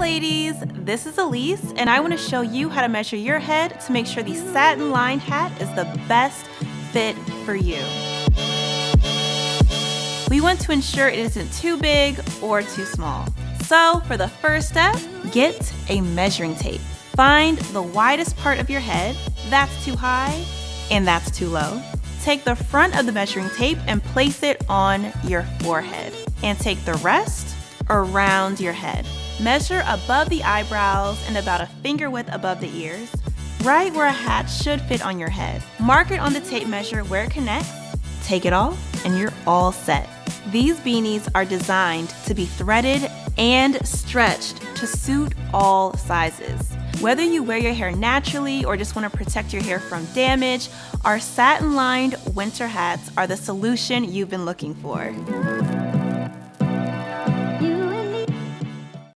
ladies, this is Elise and I want to show you how to measure your head to make sure the satin lined hat is the best fit for you. We want to ensure it isn't too big or too small. So for the first step, get a measuring tape. Find the widest part of your head, that's too high and that's too low. Take the front of the measuring tape and place it on your forehead. And take the rest around your head. Measure above the eyebrows and about a finger width above the ears, right where a hat should fit on your head. Mark it on the tape measure where it connects, take it off, and you're all set. These beanies are designed to be threaded and stretched to suit all sizes. Whether you wear your hair naturally or just want to protect your hair from damage, our satin lined winter hats are the solution you've been looking for.